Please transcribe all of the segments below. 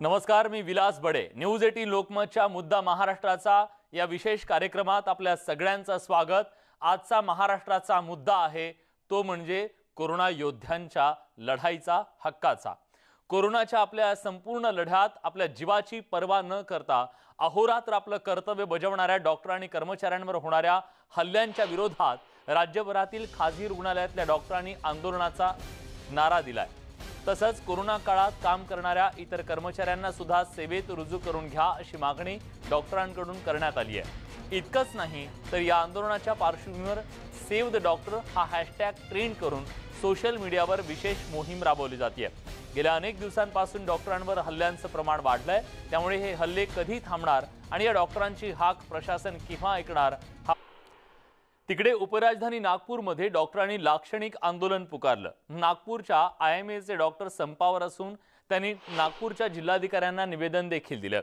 नमस्कार, मी विलास बडे। न्यूज 18 लोकमतच्या मुद्दा महाराष्ट्राचा या विशेष कार्यक्रमात आपल्या सगळ्यांचं स्वागत। आजचा महाराष्ट्राचा मुद्दा आहे तो म्हणजे कोरोना योद्ध्यांच्या लढाईचा, हक्काचा। कोरोनाच्या आपल्या संपूर्ण लढ्यात आपल्या जीवाची पर्वा न करता अहोरात्र आपलं कर्तव्य बजावणाऱ्या डॉक्टर आणि कर्मचाऱ्यांवर होणाऱ्या हल्ल्यांच्या विरोधात राज्यभरातील खासगी रुग्णालयातल्या डॉक्टरांनी आंदोलनाचा नारा दिलाय। तसंच कोरोना काळात काम करणाऱ्या इतर कर्मचाऱ्यांना सुद्धा सेवेत रुजू करून घ्या अशी मागणी डॉक्टरांकडून करण्यात आली आहे। इतकंच नाही तर या आंदोलनाच्या पार्श्वभूमीवर सेव्ह द डॉक्टर हा हॅशटॅग ट्रेंड करून सोशल मीडियावर विशेष मोहीम राबवली जाते। गेल्या अनेक दिवसांपासून डॉक्टरांवर हल्ल्यांचं प्रमाण वाढलंय, त्यामुळे हे हल्ले कधी थांबणार आणि या डॉक्टरांची हाक प्रशासन केव्हा ऐकणार? तिकडे उपराजधानी नागपूरमध्ये डॉक्टरांनी लाक्षणिक आंदोलन पुकारलं। नागपूरच्या IMAचे डॉक्टर संपावर असून त्यांनी नागपूरच्या जिल्हाधिकाऱ्यांना निवेदन देखील दिलं।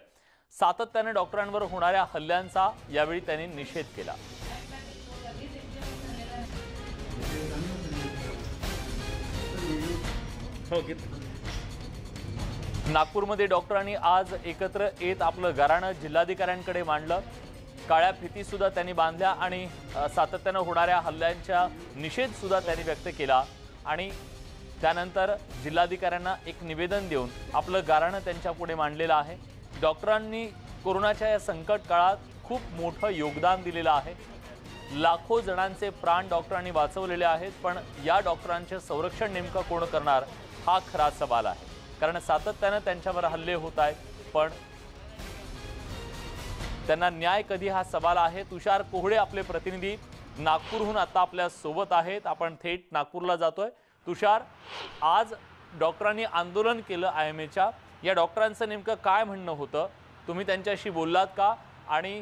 सातत्याने डॉक्टरांवर होणाऱ्या हल्ल्यांचा यावेळी त्यांनी निषेध केला। नागपूरमध्ये डॉक्टरांनी आज एकत्र येत आपलं गाऱ्हाणं जिल्हाधिकाऱ्यांकडे मांडलं। काळ्या फिती सुद्धा त्यांनी बांधल्या आणि सातत्याने होणाऱ्या हल्ल्यांचा निषेध सुद्धा त्यांनी व्यक्त केला आणि त्यानंतर जिल्हाधिकाऱ्यांना एक निवेदन देऊन आपलं गाऱ्हाणं त्यांच्या पुढे मांडलेलं आहे। डॉक्टरांनी कोरोनाच्या या संकट काळात खूप मोठं योगदान दिलेलं आहे। लाखो जणांचे प्राण डॉक्टरांनी वाचवलेले आहेत, पण या डॉक्टरांचे संरक्षण नेमकं कोण करणार हा खरा सवाल आहे। कारण सातत्याने त्यांच्यावर हल्ले होत आहेत, पण त्यांना न्याय कधी हा सवाल आहे। तुषार कोहळे आपले प्रतिनिधी नागपूरहून आता आपल्या सोबत आहेत। आपण थेट नागपूरला जातोय। तुषार, आज डॉक्टरांनी आंदोलन केलं IMAच्या, या डॉक्टरांचं नेमकं काय म्हणणं होतं? तुम्ही त्यांच्याशी बोललात का आणि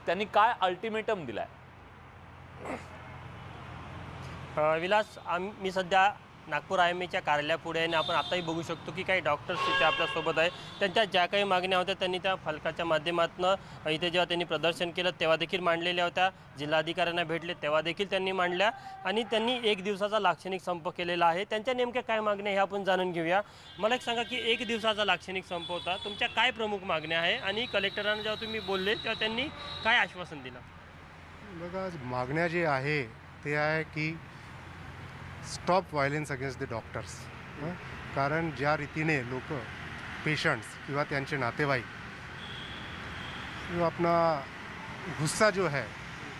त्यांनी काय अल्टिमेटम दिलाय? विलास, मी सध्या नागपूर IMAच्या कार्यालयापुढे आहे आणि आपण आताही बघू शकतो की काही डॉक्टर्स इथे आपल्यासोबत आहे। त्यांच्या ज्या काही मागण्या होत्या त्यांनी त्या फलकाच्या माध्यमातून इथे जेव्हा त्यांनी प्रदर्शन केलं तेव्हा देखील मांडलेल्या होत्या। जिल्हाधिकाऱ्यांना भेटले तेव्हा देखील त्यांनी मांडल्या आणि त्यांनी 1 दिवसाचा लाक्षणिक संप केलेला आहे। त्यांच्या नेमक्या काय मागण्या हे आपण जाणून घेऊया। मला एक सांगा की 1 दिवसाचा लाक्षणिक संप होता, तुमच्या काय प्रमुख मागण्या आहे आणि कलेक्टरांना जेव्हा तुम्ही बोलले तेव्हा त्यांनी काय आश्वासन दिलं? बघा, मागण्या जे आहे ते आहे की stop violence against the doctors. कारण ज्या रीतीने लोक पेशंट्स किंवा त्यांचे नातेवाईक जो अपना गुस्सा जो है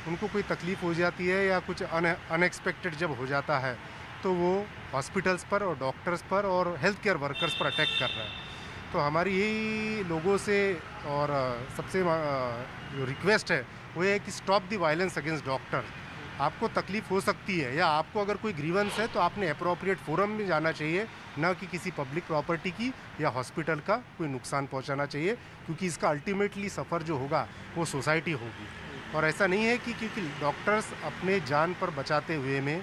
उनको कोई तकलीफ़ हो जाती है या कुछ अनएक्सपेक्टेड जब हो जाता है तो वो हॉस्पिटल्स पर और डॉक्टर्स पर और हेल्थ केयर वर्कर्स पर अटैक कर रहा है। तो हमारी यही लोगों से और सबसे जो रिक्वेस्ट है वो ये है कि stop the violence against doctors. आपको तकलीफ़ हो सकती है या आपको अगर कोई ग्रीवेंस है तो आपने अप्रोप्रिएट फोरम में जाना चाहिए, न कि किसी पब्लिक प्रॉपर्टी की या हॉस्पिटल का कोई नुकसान पहुंचाना चाहिए, क्योंकि इसका अल्टीमेटली सफ़र जो होगा वो सोसाइटी होगी। और ऐसा नहीं है कि क्योंकि डॉक्टर्स अपने जान पर बचाते हुए में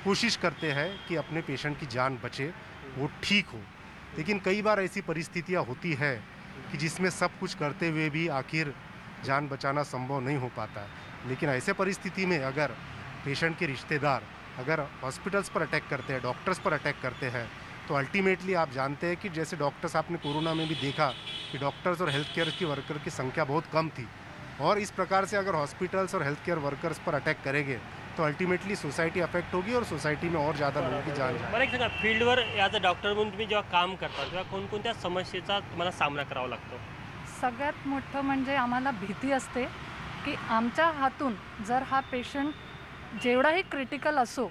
कोशिश करते हैं कि अपने पेशेंट की जान बचे, वो ठीक हो, लेकिन कई बार ऐसी परिस्थितियाँ होती है कि जिसमें सब कुछ करते हुए भी आखिर जान बचाना संभव नहीं हो पाता है। लेकिन ऐसे परिस्थिति में अगर पेशेंट के रिश्तेदार अगर हॉस्पिटल्स पर अटैक करते हैं, डॉक्टर्स पर अटैक करते हैं, तो अल्टीमेटली आप जानते हैं कि जैसे डॉक्टर्स, आपने कोरोना में भी देखा कि डॉक्टर्स और हेल्थ केयर की वर्कर की संख्या बहुत कम थी, और इस प्रकार से अगर हॉस्पिटल्स और हेल्थ केयर वर्कर्स पर अटैक करेंगे तो अल्टीमेटली सोसाइटी अफेक्ट होगी और सोसाइटी में और ज़्यादा लोगों की जान जाएगी। मला एक सांगा, फील्डवर ॲज अ डॉक्टर म्हणून तुम्ही जेव्हा काम करता तेव्हा कोणकोणत्या समस्येचा तुम्हाला सामना करावा लागतो? सगळ्यात मोठं म्हणजे आम्हाला भीती असते की आमच्या हातून जर हा पेशंट जेवढाही क्रिटिकल असो,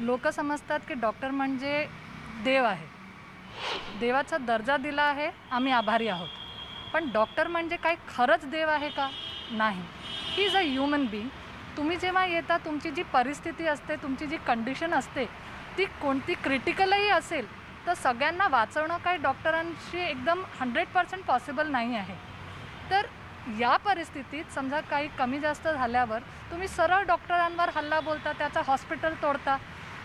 लोक समजतात की डॉक्टर म्हणजे देव आहे, देवाचा दर्जा दिला आहे, आम्ही आभारी आहोत। पण डॉक्टर म्हणजे काय खरंच देव आहे का? नाही, he is a human being. तुम्ही जेव्हा येता, तुमची जी परिस्थिती असते, तुमची जी कंडिशन असते, ती कोणती क्रिटिकलही असेल तर सगळ्यांना वाचवणं काय डॉक्टरांशी एकदम 100% पॉसिबल नाही आहे। तर या परिस्थितीत समजा काही कमी जास्त झाल्यावर तुम्ही सरळ डॉक्टरांवर हल्ला बोलता, त्याचा हॉस्पिटल तोडता,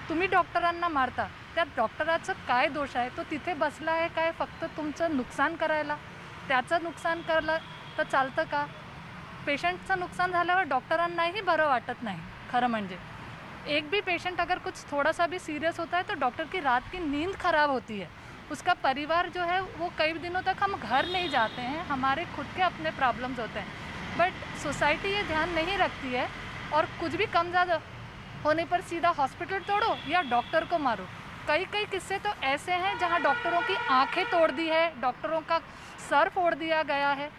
तुम्ही डॉक्टरांना मारता। त्या डॉक्टराचं काय दोष आहे? तो तिथे बसला आहे काय फक्त तुमचं नुकसान करायला? त्याचं नुकसान करलं तर चालतं का? पेशंटचं नुकसान झाल्यावर डॉक्टरांनाही बरं वाटत नाही। खरं म्हणजे एक भी पेशेंट अगर कुछ थोड़ा सा भी सीरियस होता है तो डॉक्टर की रात की नींद खराब होती है। उसका परिवार जो है वो कई दिनों तक हम घर नहीं जाते हैं, हमारे खुद के अपने प्रॉब्लम्स होते हैं, बट सोसाइटी ये ध्यान नहीं रखती है और कुछ भी कम ज़्यादा होने पर सीधा हॉस्पिटल तोड़ो या डॉक्टर को मारो। कई कई किस्से तो ऐसे हैं जहाँ डॉक्टरों की आंखें तोड़ दी है, डॉक्टरों का सर फोड़ दिया गया है।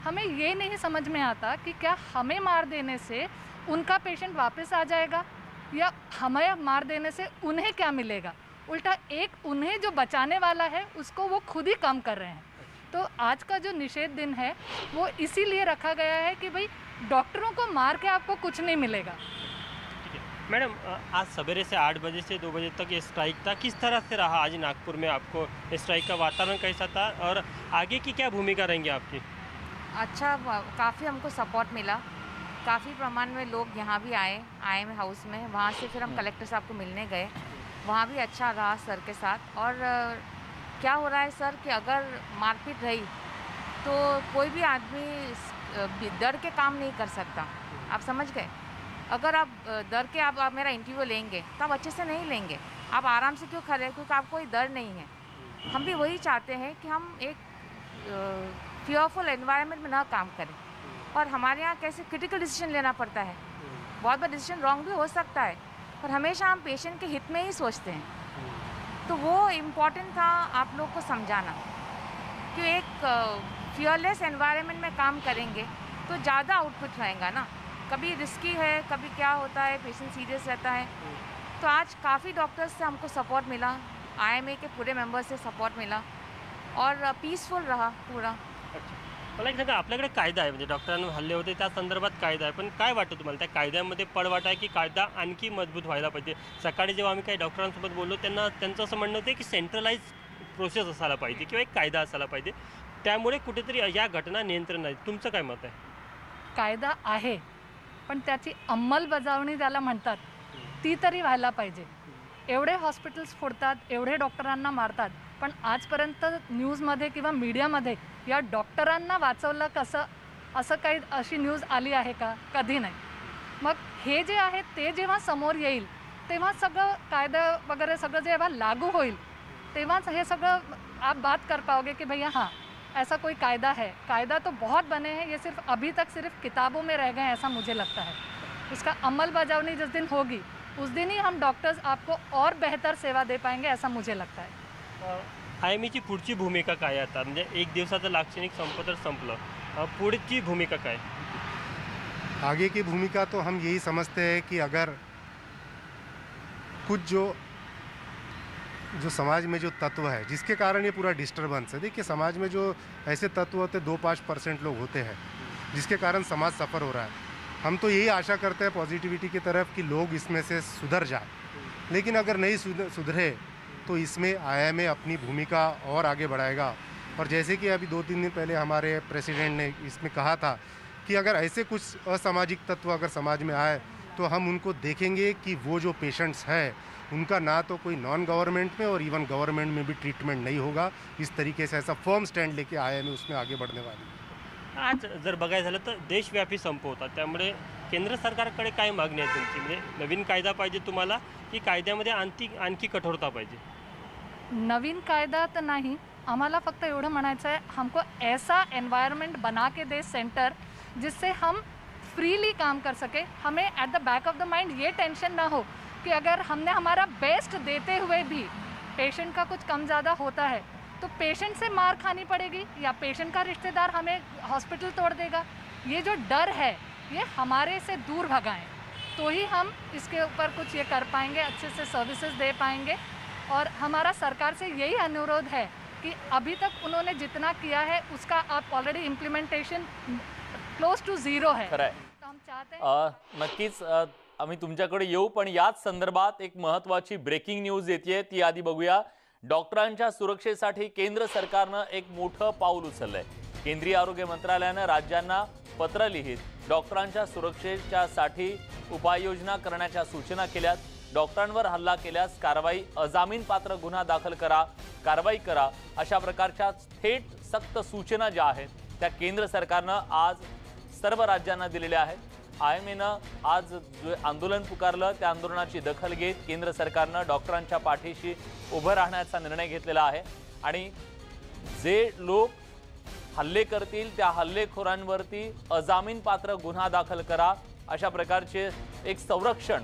हमें ये नहीं समझ में आता कि क्या हमें मार देने से उनका पेशेंट वापस आ जाएगा या हमें मार देने से उन्हें क्या मिलेगा। उल्टा एक उन्हें जो बचाने वाला है उसको वो खुद ही कम कर रहे हैं। तो आज का जो निषेध दिन है वो इसीलिए रखा गया है कि भाई डॉक्टरों को मार के आपको कुछ नहीं मिलेगा। मैडम, आज सवेरे से 8 बजे से 2 बजे तक ये स्ट्राइक था, किस तरह से रहा आज नागपुर में? आपको स्ट्राइक का वातावरण कैसा था और आगे की क्या भूमिका रहेंगी आपकी? अच्छा, काफ़ी हमको सपोर्ट मिला, काफ़ी प्रमाण में लोग यहाँ भी आए में हाउस में। वहाँ से फिर हम कलेक्टर साहब को मिलने गए, वहाँ भी अच्छा रहा सर के साथ। और क्या हो रहा है सर कि अगर मारपीट रही तो कोई भी आदमी डर के काम नहीं कर सकता, आप समझ गए। अगर आप डर के आप मेरा इंटरव्यू लेंगे तो आप अच्छे से नहीं लेंगे, आप आराम से क्यों खड़े, क्योंकि आपको कोई डर नहीं है। हम भी वही चाहते हैं कि हम एक फियरफुल एनवायरनमेंट में ना काम करें। और हमारे यहाँ कैसे क्रिटिकल डिसीजन लेना पड़ता है, बहुत बार डिसीजन रॉन्ग भी हो सकता है, पर हमेशा हम पेशेंट के हित में ही सोचते हैं। तो वो इम्पॉर्टेंट था आप लोग को समझाना कि एक फियरलेस एनवायरनमेंट में काम करेंगे तो ज़्यादा आउटपुट रहेगा ना। कभी रिस्की है, कभी क्या होता है, पेशेंट सीरियस रहता है। तो आज काफ़ी डॉक्टर्स से हमको सपोर्ट मिला, IMA के पूरे मेंबर्स से सपोर्ट मिला और पीसफुल रहा पूरा। मला एक सांगा, आपल्याकडे कायदा आहे, म्हणजे डॉक्टरांवर हल्ले होते त्या संदर्भात कायदा आहे, पण काय वाटतं तुम्हाला त्या कायद्यामध्ये पडवाट आहे की कायदा आणखी मजबूत व्हायला पाहिजे? सकाळी जेव्हा आम्ही काही डॉक्टरांसोबत बोललो त्यांचं असं म्हणणं होतं की सेंट्रलाइज प्रोसेस असायला पाहिजे किंवा एक कायदा असायला पाहिजे, त्यामुळे कुठेतरी या घटना नियंत्रण आहे. तुमचं काय मत आहे? कायदा आहे पण त्याची अंमलबजावणी त्याला म्हणतात ती तरी व्हायला पाहिजे. एवढे हॉस्पिटल्स फोडतात, एवढे डॉक्टरांना मारतात, पण आजपर्यंत न्यूजमध्ये किंवा मीडियामध्ये या डॉक्टरांना वाचवलं कसं असं काही अशी न्यूज आली आहे का? कधी नाही. मग हे जे आहे ते जेव्हा समोर येईल तेव्हा सगळं कायदा वगैरे सगळं जेव्हा लागू होईल तेव्हाच हे सगळं आप बात कर पाओगे कि भैया हाँ ऐसा कोई कायदा है. कायदा तो बहुत बने हैं, ये सिर्फ अभी तक सिर्फ किताबों में रह गए हैं ऐसा मुझे लगता है. इसका अमलबजावनी जिस दिन होगी उस दिन ही हम डॉक्टर्स आपको और बेहतर सेवा दे पाएंगे ऐसा मुझे लगता है. IMAची पुढची भूमिका काय आता? म्हणजे एक दिवसाचं लाक्षणिक संपत तर संपलं, पुढची भूमिका काय? आगे की भूमिका तो हम यही समझते हैं कि अगर कुछ जो समाज में जो तत्व है जिसके कारण ये पूरा डिस्टर्बेंस है, देखिए समाज में जो ऐसे तत्व होते 2-5% लोग होते हैं जिसके कारण समाज सफ़र हो रहा है. हम तो यही आशा करते हैं पॉजिटिविटी की तरफ कि लोग इसमें से सुधर जाए, लेकिन अगर नहीं सुधरे तो इसमें IMA अपनी भूमिका और आगे बढ़ाएगा. और जैसे कि अभी 2-3 दिन पहले हमारे प्रेसिडेंट ने इसमें कहा था कि अगर ऐसे कुछ असामाजिक तत्व अगर समाज में आए तो हम उनको देखेंगे कि वो जो पेशेंट्स हैं उनका ना तो कोई नॉन गवर्नमेंट में और इवन गवर्नमेंट में भी ट्रीटमेंट नहीं होगा. इस तरीके से ऐसा फर्म स्टैंड लेके IMA उसमें आगे बढ़ने वाली है. आज जर बघायचं झालं तर देशव्यापी संप होता, त्यामुळे केंद्र सरकारकडे काय मागणी आहे तुमची? म्हणजे नवीन कायदा पाहिजे तुम्हाला की कायद्यामध्ये आणखी कठोरता पाहिजे? नवीन कायदा तर नाही, आम्हाला फक्त एवढं म्हणायचं आहे हमको ऐसा एनवायरनमेंट बना के दे सेंटर जिससे हम फ्रीली काम कर सके. हमें at the back of the mind ये टेंशन ना हो कि अगर हमने हमारा बेस्ट देते हुए भी पेशेंट का कुछ कम ज़्यादा होता है तो पेशेंट से मार खानी पड़ेगी या पेशेंट का रिश्तेदार हमें हॉस्पिटल तोड़ देगा. ये जो डर है ये हमारे से दूर भगाएं तो ही हम इसके ऊपर कुछ ये कर पाएंगे, अच्छे से सर्विसेज दे पाएंगे. और हमारा सरकार से यही अनुरोध है कि अभी तक उन्होंने जितना किया है उसका आप ऑलरेडी इम्प्लिमेंटेशन क्लोज टू 0 है. खरं आहे. तो हम चाहते हैं नक्कीच आम्ही तुमच्याकडे येऊ, पण याच संदर्भात एक महत्त्वाची ब्रेकिंग न्यूज येते, ती आधी बघूया. डॉक्टरांच्या सुरक्षेसाठी केंद्र सरकारनं एक मोठं पाऊल उचललंय. केंद्रीय आरोग्य मंत्रालयानं राज्यांना पत्र लिहित डॉक्टरांच्या सुरक्षेसाठी उपाययोजना करण्याच्या सूचना केल्यात. डॉक्टरांवर हल्ला केल्यास अजामीनपात्र गुन्हा दाखल करा, कारवाई करा, अशा प्रकारच्या थेट सक्त सूचना ज्या आहेत त्या केंद्र सरकारनं आज सर्व राज्यांना दिलेल्या आहेत. IMAनं आज जो आंदोलन पुकारलं त्या आंदोलनाची दखल घेत केंद्र सरकारनं डॉक्टरांच्या पाठीशी उभं राहण्याचा निर्णय घेतलेला आहे. आणि जे लोक हल्ले करतील त्या हल्लेखोरांवरती अजामीन पात्र गुन्हा दाखल करा, अशा प्रकारचे एक संरक्षण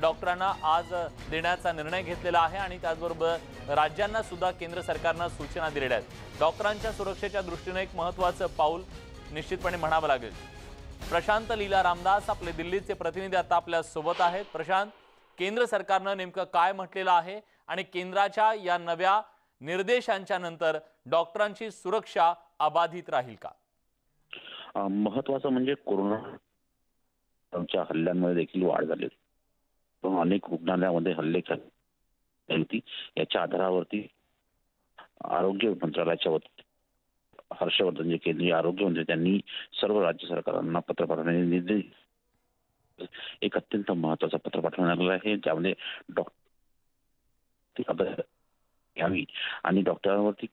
डॉक्टरांना आज देण्याचा निर्णय घेतलेला आहे। आणि त्याचबरोबर राज्यांना सुद्धा केंद्र सरकारनं सूचना दिलेल्या आहेत। डॉक्टरांच्या सुरक्षेच्या दृष्टीने एक महत्त्वाचं पाऊल निश्चितपणे म्हणावं लागेल। प्रशांत लीला रामदास आपले दिल्लीचे प्रतिनिधी आता आपल्या सोबत आहेत। प्रशांत, केंद्र सरकारनं नेमकं काय म्हटलेलं आहे आणि केंद्राच्या या नव्या निर्देशांच्या नंतर डॉक्टरांची सुरक्षा अबाधित राहील का? महत्वाचं म्हणजे कोरोनाच्या हल्ल्यांमध्ये देखील वाढ झाली, पण अनेक रुग्णालयामध्ये हल्ले झाले होती। याच्या आधारावरती आरोग्य मंत्रालयाच्या वतीने हर्षवर्धन जे केंद्रीय आरोग्य मंत्री त्यांनी सर्व राज्य सरकारांना पत्र पाठवण्याचे निर्देश, एक अत्यंत महत्वाचं पत्र पाठवण्यात आलं आहे, ज्यामध्ये डॉक्टर घ्यावी आणि डॉक्टरांवरती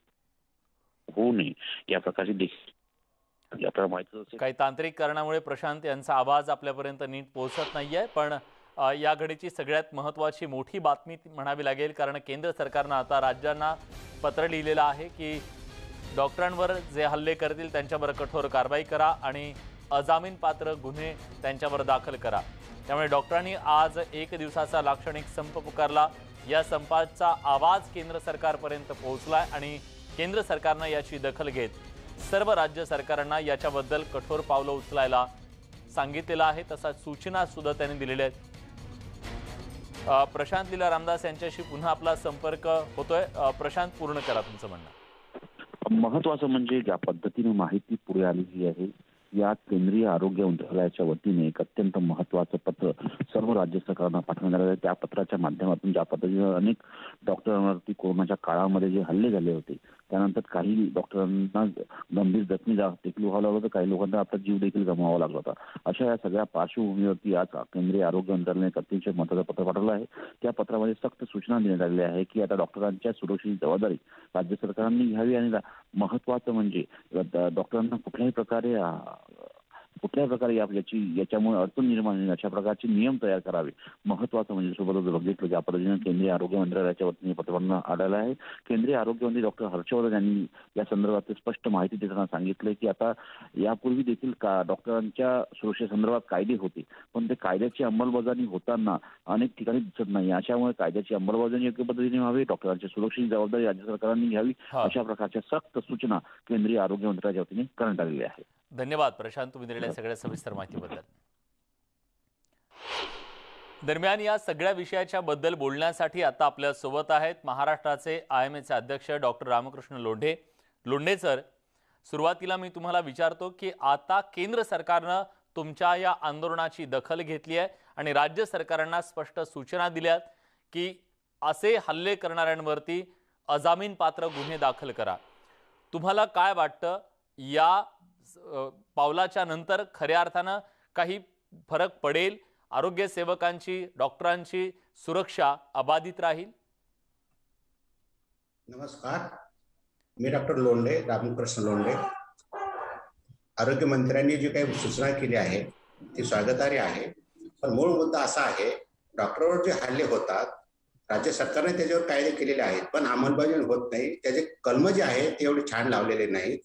होऊ नये या प्रकारची देखील आपल्याला माहिती असेल। काही तांत्रिक कारणामुळे प्रशांत यांचा आवाज आपल्यापर्यंत नीट पोहोचत नाहीये, पण या घडीची सगळ्यात महत्त्वाची मोठी बातमी म्हणावी लागेल, कारण केंद्र सरकारनं आता राज्यांना पत्र लिहिलेलं आहे की डॉक्टरांवर जे हल्ले करतील त्यांच्यावर कठोर कारवाई करा आणि अजामीन पात्र गुन्हे त्यांच्यावर दाखल करा। त्यामुळे डॉक्टरांनी आज 1 दिवसाचा लाक्षणिक संप पुकारला। या संपाचा आवाज केंद्र सरकारपर्यंत पोहोचलाय आणि केंद्र सरकारनं याची दखल घेत सर्व राज्य सरकारांना याच्याबद्दल कठोर पावलं उचलायला सांगितलेलं आहे, तसा सूचना सुद्धा त्यांनी दिलेल्या आहेत। प्रशांत लीला रामदास यांच्याशी पुन्हा आपला संपर्क होतोय। प्रशांत, पूर्ण करा तुमचं म्हणणं। महत्वाचं म्हणजे ज्या पद्धतीने माहिती पुढे आलेली आहे, या केंद्रीय आरोग्य मंत्रालयाच्या वतीने एक अत्यंत महत्वाचं पत्र सर्व राज्य सरकारांना पाठवण्यात आलं आहे। त्या पत्राच्या माध्यमातून ज्या पद्धतीने अनेक डॉक्टरांवरती कोरोनाच्या काळामध्ये जे हल्ले झाले होते, त्यानंतर काही डॉक्टरांना गंभीर जखमी देखील व्हावं लागलं होतं, काही लोकांना आपला जीव देखील गमवावा लागला होता। अशा या सगळ्या पार्श्वभूमीवरती आज केंद्रीय आरोग्य मंत्रालयाने एक अतिशय महत्त्वाचं पत्र पाठवलं आहे। त्या पत्रामध्ये सक्त सूचना देण्यात आलेल्या आहे की आता डॉक्टरांच्या सुरक्षेची जबाबदारी राज्य सरकारांनी घ्यावी आणि महत्वाचं म्हणजे डॉक्टरांना कुठल्याही प्रकारे याच्यामुळे अडचण निर्माण होईल अशा प्रकारचे नियम तयार करावे। महत्वाचं म्हणजे सोबतच बघितलं ज्या पद्धतीने केंद्रीय आरोग्य मंत्रालयाच्या वतीने पत्र आलेलं आहे। केंद्रीय आरोग्य मंत्री डॉक्टर हर्षवर्धन यांनी या संदर्भात स्पष्ट माहिती देताना सांगितलं की आता यापूर्वी देखील डॉक्टरांच्या सुरक्षेसंदर्भात कायदे होते, पण ते कायद्याची अंमलबजावणी होताना अनेक ठिकाणी दिसत नाही। अशामुळे कायद्याची अंमलबजावणी योग्य पद्धतीने व्हावी, डॉक्टरांच्या सुरक्षेची जबाबदारी राज्य सरकारांनी घ्यावी, अशा प्रकारच्या सक्त सूचना केंद्रीय आरोग्य मंत्रालयाच्या वतीने करण्यात आलेल्या आहेत। धन्यवाद प्रशांत, तुम्ही दिलेल्या सगळ्या सविस्तर माहितीबद्दल। दरम्यान या सगळ्या विषयाच्या बद्दल बोलण्यासाठी आता आपल्या सोबत आहेत महाराष्ट्राचे IMAचे अध्यक्ष डॉक्टर रामकृष्ण लोंढे। लोंढे सर, सुरुवातीला मी तुम्हाला विचारतो की आता केंद्र सरकारनं तुमच्या या आंदोलनाची दखल घेतली आहे आणि राज्य सरकारांना स्पष्ट सूचना दिल्यात की असे हल्ले करणाऱ्यांवरती अजामीन पात्र गुन्हे दाखल करा। तुम्हाला काय वाटतं, या पावलाच्या नंतर खऱ्या अर्थानं काही फरक पडेल? आरोग्य सेवकांची, डॉक्टरांची सुरक्षा अबाधित राहील? नमस्कार, मी डॉक्टर लोंढे, रामकृष्ण लोंढे। आरोग्य मंत्र्यांनी जी काही सूचना केली आहे ती स्वागतार्ह आहे, पण मूळ मुद्दा असा आहे, डॉक्टरवर जे हल्ले होतात राज्य सरकारने त्याच्यावर कायदे केलेले आहेत, पण अंमलबजावणी होत नाही। त्याचे कलम जे आहेत ते एवढे छान लावलेले नाहीत।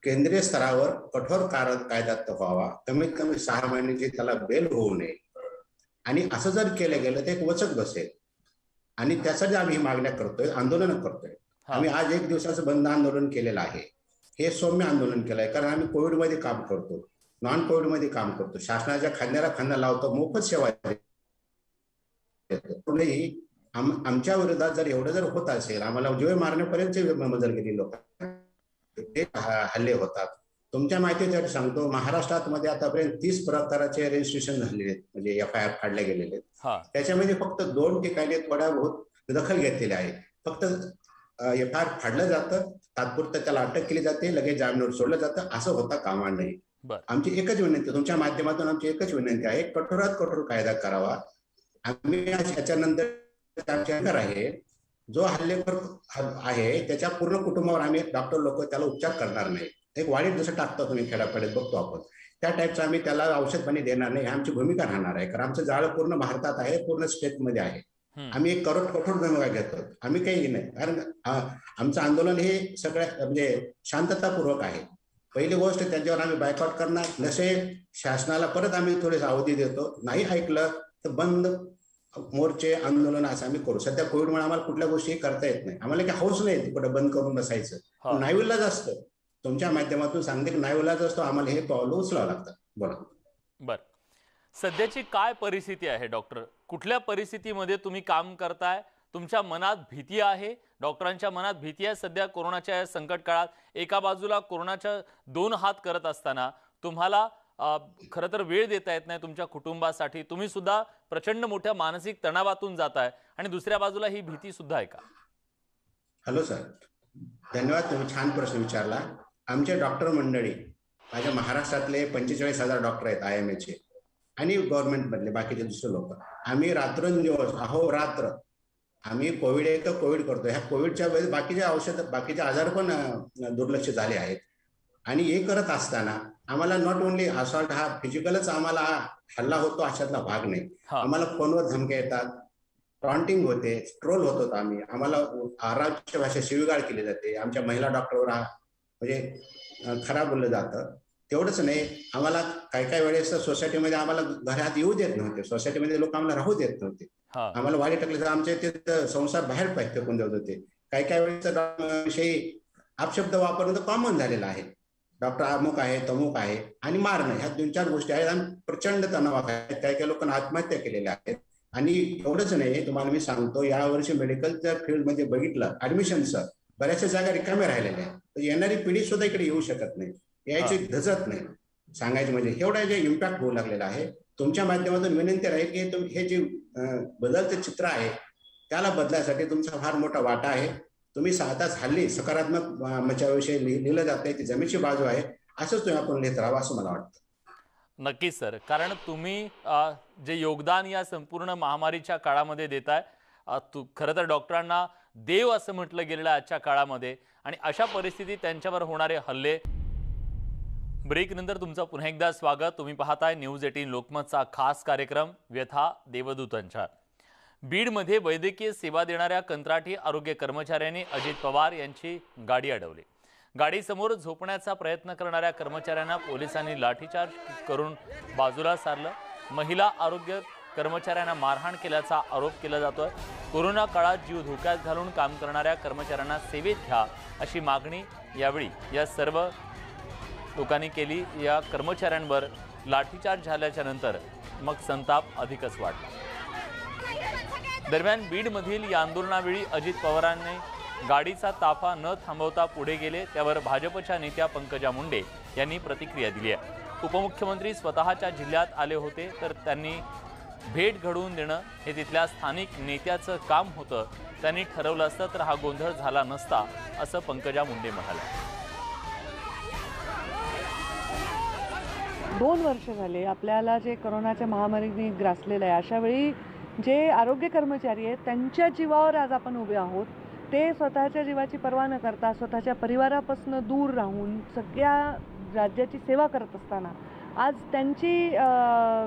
केंद्रीय स्तरावर कठोर कायदा व्हावा, कमीत कमी 6 महिन्याची त्याला बेल होऊ नये, आणि असं जर केलं गेलं तर एक वचक बसेल, आणि त्यासाठी आम्ही मागण्या करतोय, आंदोलन करतोय। आम्ही आज 1 दिवसाचं बंद आंदोलन केलेलं आहे। हे सौम्य आंदोलन केलं आहे, कारण आम्ही कोविडमध्ये काम करतो, नॉन कोविडमध्ये काम करतो, शासनाच्या खांद्याला खांदा लावतो, मोफत सेवा देतो। आमच्या विरोधात जर एवढं जर होत असेल, आम्हाला जीव मारण्यापर्यंत मदत केली लोक ते हल्ले होतात। तुमच्या माहितीसाठी सांगतो, महाराष्ट्रात मध्ये आतापर्यंत 30 प्रकाराचे रजिस्ट्रेशन झालेले आहेत, म्हणजे FIR काढले गेलेले आहेत। त्याच्यामध्ये फक्त 2 ठिकाणी थोड्या बहुत दखल घेतलेली आहे। फक्त FIR फाडलं जातं, तात्पुरतं त्याला अटक केली जाते, लगेच जामीनावर सोडलं जातं, असं होता कामा नये। आमची एकच विनंती, तुमच्या माध्यमातून आमची एकच विनंती आहे, कठोरात कठोर कायदा करावा। आम्ही याच्यानंतर आहे जो हल्लेखोर आहे त्याच्या पूर्ण कुटुंबावर आम्ही डॉक्टर लोक त्याला उपचार करणार नाही। एक वाढीत जसं टाकतो तुम्ही खेड्यापाड्यात बघतो आपण, त्या टाईपचं आम्ही त्याला औषध पाणी देणार नाही, आमची भूमिका राहणार आहे। कारण आमचं जाळं पूर्ण भारतात आहे, पूर्ण स्टेटमध्ये आहे। आम्ही एक कठोर भूमिका घेतो. आम्ही काही नाही, कारण आमचं आंदोलन हे सगळ्या म्हणजे शांततापूर्वक आहे. पहिली गोष्ट त्यांच्यावर आम्ही बायकॉट करणार नसेल, शासनाला परत आम्ही थोडीशी अवधी देतो. नाही ऐकलं तर बंद मोर्चे आंदोलन असं आम्ही करू. सध्या कोविडमुळे आम्हाला कुठल्या गोष्टी करता येत नाही. आम्हाला काही हौस नाही कुठं बंद करून बसायचं. नाईलाज असतं. तुमच्या माध्यमातून सांगते की नाईलाज असतो, आम्हाला हे पावलं उचलावं लागतं. बोला. बर, सध्याची काय परिस्थिती आहे डॉक्टर? कुठल्या परिस्थितीमध्ये तुम्ही काम करताय? तुमच्या मनात भीती आहे? डॉक्टरांच्या मनात भीती आहे सध्या कोरोनाच्या या संकट काळात? एका बाजूला कोरोनाच्या 2 हात करत असताना तुम्हाला खरं तर वेळ देता येत नाही तुमच्या कुटुंबासाठी. तुम्ही सुद्धा प्रचंड मोठ्या मानसिक तणावातून जाताय आणि दुसऱ्या बाजूला ही भीती सुद्धा आहे का? हॅलो सर, धन्यवाद. तुम्ही छान प्रश्न विचारला. आमचे डॉक्टर मंडळी माझ्या महाराष्ट्रातले 45,000 डॉक्टर आहेत IMA चे आणि गव्हर्नमेंट मधले बाकीचे दुसरे लोक. आम्ही रात्रंदिवस अहोरात्र आम्ही कोविड आहे तर कोविड करतो. ह्या कोविडच्या वेळेस बाकीचे औषध बाकीचे आजार पण दुर्लक्ष झाले आहेत. आणि हे करत असताना आम्हाला नॉट ओनली असॉल्ट हा फिजिकलच आम्हाला हल्ला होतो अशातला भाग नाही. आम्हाला फोनवर धमक्या येतात, टॉन्टिंग होते, ट्रोल होतो आम्ही. आम्हाला आरामच्या भाषेत शिवीगाळ केली जाते. आमच्या महिला डॉक्टरवर म्हणजे खराब बोललं जातं. तेवढंच नाही, आम्हाला काही वेळेस सोसायटीमध्ये आम्हाला घरात येऊ देत नव्हते. सोसायटीमध्ये लोक आम्हाला राहू देत नव्हते. आम्हाला वाडी टाकले तर आमचे ते संसार बाहेर फेकून जात होते. काही वेळेस विषयी अपशब्द वापरणं तर कॉमन झालेलं आहे. डॉक्टर अमुक आहे, तमुक आहे आणि मारणं, ह्या 2-4 गोष्टी आहेत. आणि प्रचंड तणावात आहेत. काही लोकांना आत्महत्या केलेल्या आहेत. आणि एवढंच नाही, तुम्हाला मी सांगतो, यावर्षी मेडिकलच्या फील्डमध्ये बघितलं ऍडमिशनचं बऱ्याचशा जागा रिकाम्या राहिलेल्या आहेत. तर येणारी पिढी सुद्धा इकडे येऊ शकत नाही, यायची धजत नाही. सांगायचं म्हणजे एवढा जे इम्पॅक्ट होऊ लागलेला आहे. तुमच्या माध्यमातून विनंती राहील की हे जे बदलते चित्र आहे त्याला बदलायसाठी तुमचा फार मोठा वाटा आहे. तुम्ही आताच हल्ली सकारात्मक मच्याविषयी लिहिलं जात नाही, ती जमेची बाजू आहे, असंच तुम्ही आपण लिहित राहावं असं मला वाटतं. नक्कीच सर, कारण तुम्ही जे योगदान या संपूर्ण महामारीच्या काळामध्ये देताय, खरं तर डॉक्टरांना देव असं म्हटलं गेलेलं आजच्या काळामध्ये. आणि अशा परिस्थितीत त्यांच्यावर होणारे हल्ले. ब्रेक नंतर तुमचं पुन्हा एकदा स्वागत. तुम्ही पाहताय न्यूज 18 लोकमतचा खास कार्यक्रम व्यथा देवदूतांच्या. बीडमध्ये वैद्यकीय सेवा देणाऱ्या कंत्राटी आरोग्य कर्मचाऱ्यांनी अजित पवार यांची गाडी अडवली. गाडीसमोर झोपण्याचा प्रयत्न करणाऱ्या कर्मचाऱ्यांना पोलिसांनी लाठीचार्ज करून बाजूला सारलं. महिला आरोग्य कर्मचाऱ्यांना मारहाण केल्याचा आरोप केला जातोय. कोरोना काळात जीव धोक्यात घालून काम करणाऱ्या कर्मचाऱ्यांना सेवेत घ्या अशी मागणी यावेळी या सर्व लोकांनी केली. या कर्मचाऱ्यांवर लाठीचार्ज झाल्याच्या नंतर मग संताप अधिकच वाढला. दरम्यान बीडमधील या आंदोलनावेळी अजित पवारांनी गाडीचा ताफा न थांबवता पुढे गेले. त्यावर भाजपच्या नेत्या पंकजा मुंडे यांनी प्रतिक्रिया दिली आहे. उपमुख्यमंत्री स्वतःच्या जिल्ह्यात आले होते तर त्यांनी भेट घडवून देणं हे तिथल्या स्थानिक नेत्याचं काम होतं. त्यांनी ठरवलं असतं तर हा गोंधळ झाला नसता असं पंकजा मुंडे म्हणाल्या. 2 वर्ष झाले आपल्याला जे कोरोनाच्या महामारीने ग्रासलेलं आहे. अशा वेळी जे आरोग्य कर्मचारी आहेत त्यांच्या जीवावर आज आपण उभे आहोत. ते स्वतःच्या जीवाची पर्वा न करता स्वतःच्या परिवारापासून दूर राहून सगळ्या राज्याची सेवा करत असताना आज त्यांची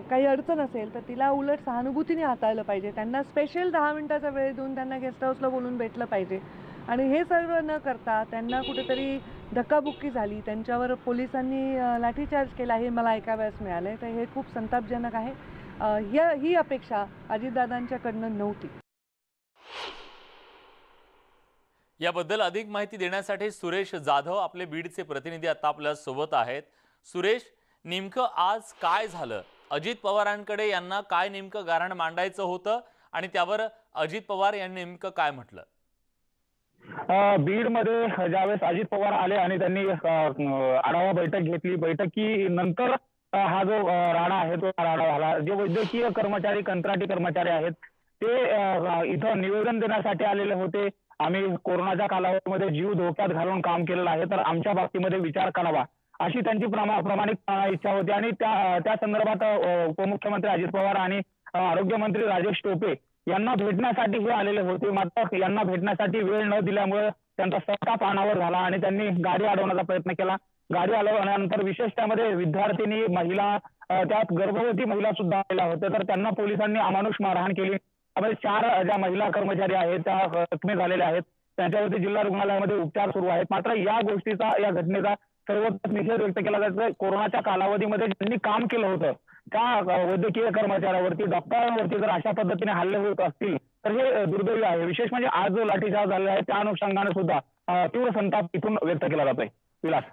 काही अडचण असेल तर तिला उलट सहानुभूतीने हाताळलं पाहिजे. त्यांना स्पेशल 10 मिनिटाचा वेळ देऊन त्यांना गेस्ट हाऊसला बोलून भेटलं पाहिजे. आणि हे सर्व न करता त्यांना कुठेतरी धक्काबुक्की झाली, त्यांच्यावर पोलिसांनी लाठीचार्ज केला, हे मला ऐकावयास मिळालं. तर हे खूप संतापजनक आहे. ही अपेक्षा अजितदादांच्याकडनं नव्हती. याबद्दल अधिक माहिती देण्यासाठी सुरेश जाधव आपले बीडचे प्रतिनिधी आता आपल्या सोबत आहेत. सुरेश, नेमकं आज काय झालं? अजित पवारांकडे यांना काय नेमकं गाऱ्हाण मांडायचं होतं आणि त्यावर अजित पवार यांनी नेमकं काय म्हटलं? बीडमध्ये ज्यावेळेस अजित पवार आले आणि त्यांनी आढावा बैठक घेतली, बैठकीनंतर हा जो राडा आहे तो राडा झाला. जे वैद्यकीय कर्मचारी, कंत्राटी कर्मचारी आहेत ते इथं निवेदन देण्यासाठी आलेले होते. आम्ही कोरोनाच्या कालावधीमध्ये जीव धोक्यात घालून काम केलेलं आहे, तर आमच्या बाबतीमध्ये विचार करावा अशी त्यांची प्रामाणिक इच्छा होती. आणि त्या संदर्भात उपमुख्यमंत्री अजित पवार आणि आरोग्यमंत्री राजेश टोपे यांना भेटण्यासाठी हे आलेले होते. मात्र यांना भेटण्यासाठी वेळ न दिल्यामुळे त्यांचा संताप अनावर झाला आणि त्यांनी गाडी अडवण्याचा प्रयत्न केला. गाडी अडवल्यानंतर विशेष त्यामध्ये विद्यार्थिनी, महिला, त्यात गर्भवती महिला सुद्धा आलेल्या होत्या, तर त्यांना पोलिसांनी अमानुष मारहाण केली. त्यामध्ये 4 ज्या महिला कर्मचारी आहेत त्या जखमी झालेल्या आहेत. त्यांच्यावरती जिल्हा रुग्णालयामध्ये उपचार सुरू आहेत. मात्र या गोष्टीचा, या घटनेचा सर्वत्र निषेध व्यक्त केला जातो. कोरोनाच्या कालावधीमध्ये ज्यांनी काम केलं होतं त्या वैद्यकीय कर्मचाऱ्यावरती, डॉक्टरांवरती जर अशा पद्धतीने हल्ले होत असतील तर हे दुर्दैवी आहे. विशेष म्हणजे आज जो लाठीचार्ज झालेला आहे त्या अनुषंगाने सुद्धा तीव्र संताप इथून व्यक्त केला जातोय. विलास,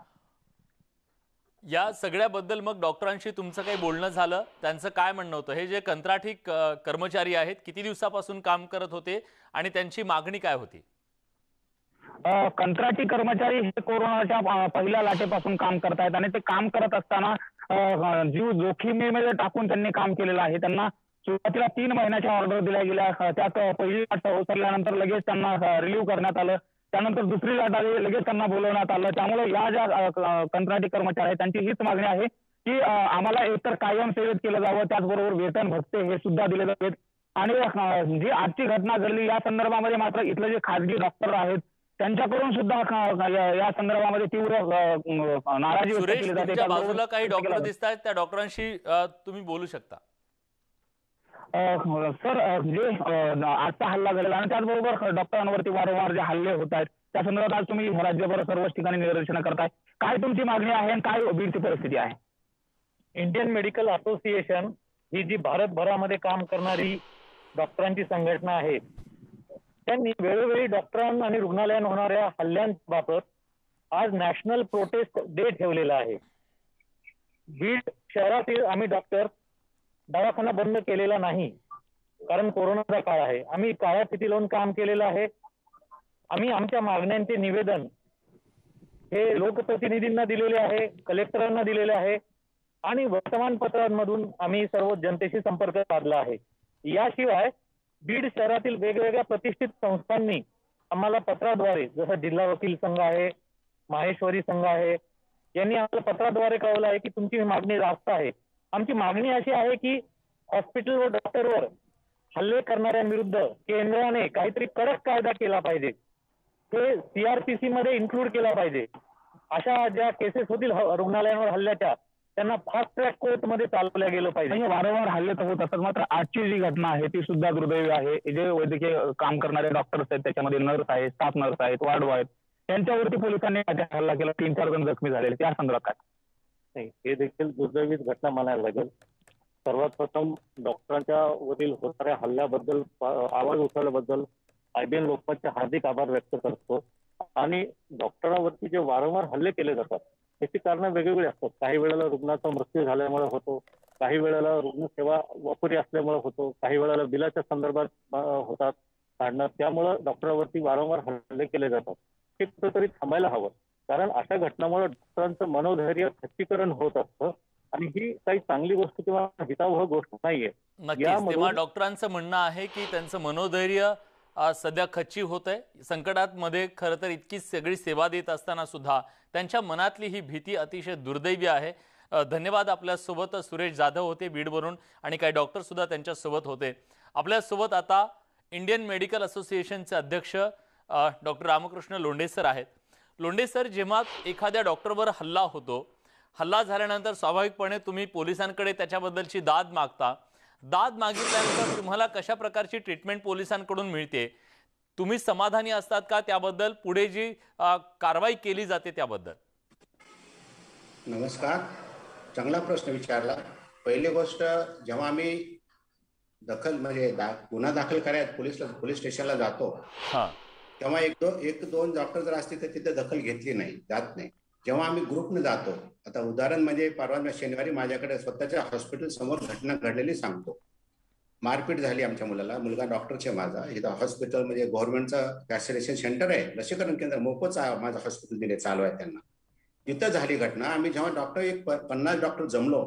या सगळ्याबद्दल मग डॉक्टरांशी तुमचं काही बोलणं झालं? त्यांचं काय म्हणणं होतं? हे जे कंत्राटी कर्मचारी आहेत किती दिवसापासून काम करत होते आणि त्यांची मागणी काय होती? कंत्राटी कर्मचारी हे कोरोनाच्या पहिल्या लाटेपासून काम करतायत आणि ते काम करत असताना जीव जोखमीमध्ये टाकून त्यांनी काम केलेलं आहे. त्यांना सुरुवातीला 3 महिन्याच्या ऑर्डर दिल्या गेल्या. त्यात पहिली लाट ओसरल्यानंतर लगेच त्यांना रिलीव्ह करण्यात आलं. त्यानंतर दुसरी लाट आली, लगेच त्यांना बोलवण्यात आलं. त्यामुळे या ज्या कंत्राटी कर्मचारी आहेत त्यांची हीच मागणी आहे की आम्हाला एकतर कायम सेवेत केलं जावं, त्याचबरोबर वेतन भत्ते हे सुद्धा दिले जावेत. आणि जी आजची घटना घडली या संदर्भामध्ये मात्र इथले जे खासगी डॉक्टर आहेत त्यांच्याकडून सुद्धा या संदर्भामध्ये तीव्र नाराजी व्यक्त सुरेश, केली जाते. तुमच्या बाजूला काही डॉक्टर दिसत आहेत, त्या डॉक्टरांशी तुम्ही बोलू शकता. सर, जे आजचा हल्ला झालेला आणि त्याचबरोबर डॉक्टरांवरती वारंवार जे हल्ले होत आहेत त्या संदर्भात आज तुम्ही राज्यभर सर्वच ठिकाणी निदर्शनं करताय. काय तुमची मागणी आहे आणि काय बीडची परिस्थिती आहे? इंडियन मेडिकल असोसिएशन ही जी भारतभरामध्ये काम करणारी डॉक्टरांची संघटना आहे, त्यांनी वेळोवेळी डॉक्टरांना आणि रुग्णालयात होणाऱ्या हल्ल्यांबाबत आज नॅशनल प्रोटेस्ट डे ठेवलेला आहे. बीड शहरातील आम्ही डॉक्टर दवाखाना बंद केलेला नाही, कारण कोरोनाचा काळ आहे. आम्ही काळ्या फिती लावून काम केलेलं आहे. आम्ही आमच्या मागण्यांचे निवेदन हे लोकप्रतिनिधींना दिलेले आहे, कलेक्टरांना दिलेले आहे आणि वर्तमानपत्रांमधून आम्ही सर्व जनतेशी संपर्क साधला आहे. याशिवाय बीड शहरातील वेगवेगळ्या प्रतिष्ठित संस्थांनी आम्हाला पत्राद्वारे, जसं जिल्हा वकील संघ आहे, माहेश्वरी संघ आहे, यांनी आम्हाला पत्राद्वारे कळवलं आहे की तुमची मागणी रास्त आहे. आमची मागणी अशी आहे की हॉस्पिटल व डॉक्टरवर हल्ले करणाऱ्यांविरुद्ध केंद्राने काहीतरी कडक कायदा केला पाहिजे. ते CRPC मध्ये इन्क्लूड केला पाहिजे. अशा ज्या केसेस होतील रुग्णालयांवर हल्ल्याच्या, त्यांना फास्ट ट्रॅक कोर्ट मध्ये चालवल्या गेलं पाहिजे. म्हणजे वारंवार हल्ले तर होत असतात, मात्र आजची जी घटना आहे ती सुद्धा दुर्दैवी आहे. जे वैद्यकीय काम करणारे डॉक्टर्स आहेत, त्याच्यामध्ये नर्स आहेत, स्टाफ नर्स आहेत, वार्ड आहेत, त्यांच्यावरती पोलिसांनी हल्ला केला. 3-4 जण जखमी झालेले. त्या संदर्भात काय? नाही, हे देखील दुर्दैवीच घटना मानायला लागेल. सर्वात प्रथम डॉक्टरांच्या वरील होणाऱ्या हल्ल्याबद्दल, आवाज उठवल्याबद्दल IBN लोकमतचे हार्दिक आभार व्यक्त करतो. आणि डॉक्टरांवरती जे वारंवार हल्ले केले जातात त्याची कारणं वेगवेगळी असतात. काही वेळेला रुग्णाचा मृत्यू झाल्यामुळे होतो, काही वेळेला रुग्णसेवा अपुरी असल्यामुळे होतो, काही वेळेला बिलाच्या संदर्भात होतात काढणं. त्यामुळे डॉक्टरांवरती वारंवार हल्ले केले जातात. हे कुठेतरी थांबायला हवं, कारण अशा घटनांमुळे डॉक्टरांचं मनोधैर्य खच्चीकरण होत असतं आणि ही काही चांगली गोष्ट किंवा हितावह गोष्ट नाहीये. नक्कीच. तेव्हा डॉक्टरांचं म्हणणं आहे की त्यांचं मनोधैर्य सध्या खच्ची होत आहे. संकटात मध्ये खरं तर इतकी सगळी सेवा देत असताना सुद्धा त्यांच्या मनातली ही भीती अतिशय दुर्दैवी आहे. धन्यवाद. आपल्यासोबत सुरेश जाधव होते बीडवरून आणि काही डॉक्टर सुद्धा त्यांच्यासोबत होते. आपल्यासोबत आता इंडियन मेडिकल असोसिएशनचे अध्यक्ष डॉक्टर रामकृष्ण लोंढे सर आहेत. लोंढे सर, जेव्हा एखाद्या डॉक्टरवर हल्ला होतो, हल्ला झाल्यानंतर स्वाभाविकपणे तुम्ही पोलिसांकडे त्याच्याबद्दलची दाद मागता. दाद मागितल्यानंतर तुम्हाला कशा प्रकारची ट्रीटमेंट पोलिसांकडून मिळते? तुम्ही समाधानी असतात का त्याबद्दल? पुढे जी कारवाई केली जाते त्याबद्दल? नमस्कार, चांगला प्रश्न विचारला. पहिली गोष्ट, जेव्हा आम्ही गुन्हा दाखल करायला पोलीस स्टेशनला जातो तेव्हा एक दोन डॉक्टर जर असतील तर तिथे दखल घेतली नाही, जात नाही. जेव्हा आम्ही ग्रुपने जातो, आता उदाहरण म्हणजे परवा शनिवारी माझ्याकडे स्वतःच्या हॉस्पिटल समोर घटना घडलेली सांगतो. मारपीट झाली आमच्या मुलाला. मुलगा डॉक्टरचे माझा. इथं हॉस्पिटल म्हणजे गव्हर्नमेंटचं वॅक्सिनेशन सेंटर आहे, लसीकरण केंद्र मोफत माझं हॉस्पिटल दिले चालू आहे त्यांना. तिथं झाली घटना. आम्ही जेव्हा डॉक्टर 50 डॉक्टर जमलो,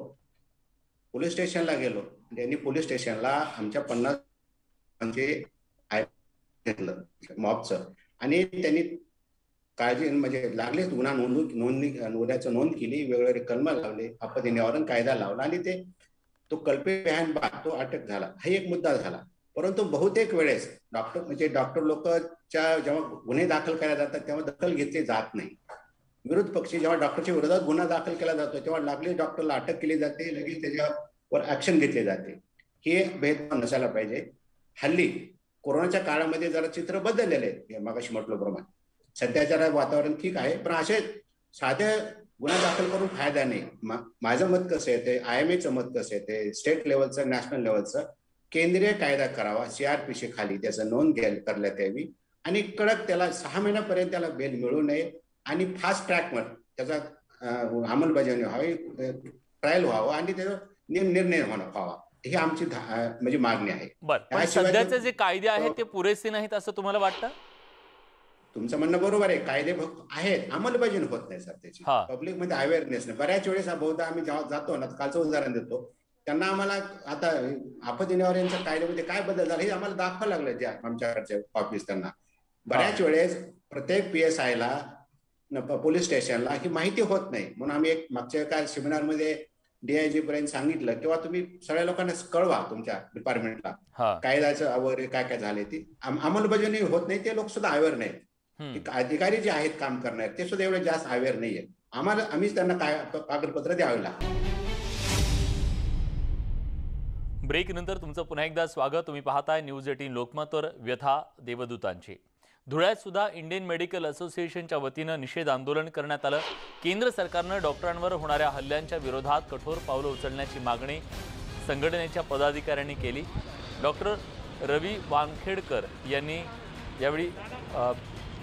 पोलीस स्टेशनला गेलो. त्यांनी पोलीस स्टेशनला आमच्या 50 म्हणजे घेतलं मॉबचं आणि त्यांनी काळजी म्हणजे लागलेच गुन्हा नोंदण्याचं नोंद केली, वेगवेगळे कलम लावले, आपत्ती निवारण कायदा लावला आणि तो कल्पित बॅन तो अटक झाला. हा एक मुद्दा झाला. परंतु बहुतेक वेळेस डॉक्टर लोकच्या जेव्हा गुन्हे दाखल केले जातात तेव्हा दखल घेतली जात नाही. विरोध पक्षी जेव्हा डॉक्टरच्या विरोधात गुन्हा दाखल केला जातो तेव्हा लागले डॉक्टरला अटक केली जाते, लगेच त्याच्यावर ऍक्शन घेतली जाते. हे भेदभाव नसायला पाहिजे. हल्ली कोरोनाच्या काळामध्ये जरा चित्र बदललेलं आहे, मगाशी म्हटल्याप्रमाणे. सध्याच्या वातावरण ठीक आहे, पण असे साधे गुन्हा दाखल करून फायदा नाही. माझं मत कसं येते, IMAचं मत कसं येते, स्टेट लेवलचं नॅशनल लेवलचं केंद्रीय कायदा करावा, CRPC खाली त्याचं नोंद करण्यात यावी आणि कडक त्याला 6 महिन्यापर्यंत त्याला बेल मिळू नये आणि फास्ट ट्रॅकवर त्याचा अंमलबजावणी व्हावी, ट्रायल व्हावं आणि त्याचा निर्णय व्हावा, ही आमची म्हणजे मागणी आहे. बरं, सध्याचे जे कायदे आहेत ते पुरेसे नाहीत असं तुम्हाला वाटतं? तुमचं म्हणणं बरोबर आहे, कायदे आहेत, अंमलबजावणी होत नाही सर त्याची. पब्लिक मध्ये अवेअरनेस नाही. बऱ्याच वेळेस बहुधा आम्ही जेव्हा जातो ना, कालचं उदाहरण देतो, त्यांना आम्हाला आता आपत्ती निवारणच्या कायद्यामध्ये काय बदल झाला हे आम्हाला दाखवावं लागलं, ज्या आमच्याकडचे ऑफिस त्यांना. बऱ्याच वेळेस प्रत्येक PSI ला, पोलीस स्टेशनला ही माहिती होत नाही. म्हणून आम्ही एक मागच्या काय सेमिनारमध्ये DIG पर्यंत सांगितलं, किंवा तुम्ही सगळ्या लोकांना कळवा तुमच्या डिपार्टमेंटला कायद्याचं वगैरे काय काय झाले, ती अंमलबजावणी होत नाही, ते लोक सुद्धा अवेअर नाहीत. अधिकारी जे आहेत काम करणारे ते सुद्धा एवढे जास्त अवेअर नाहीये. आम्हीच त्यांना कागदपत्र द्यावे लागतात. ब्रेक नंतर तुमचं पुन्हा एकदा स्वागत. तुम्ही पाहताय न्यूज 18 लोकमतवर व्यथा देवदूतांची. धुळ्यात सुद्धा इंडियन मेडिकल असोसिएशनच्या वतीनं निषेध आंदोलन करण्यात आलं. केंद्र सरकारनं डॉक्टरांवर होणाऱ्या हल्ल्यांच्या विरोधात कठोर पावलं उचलण्याची मागणी संघटनेच्या पदाधिकाऱ्यांनी केली. डॉक्टर रवी वानखेडकर यांनी यावेळी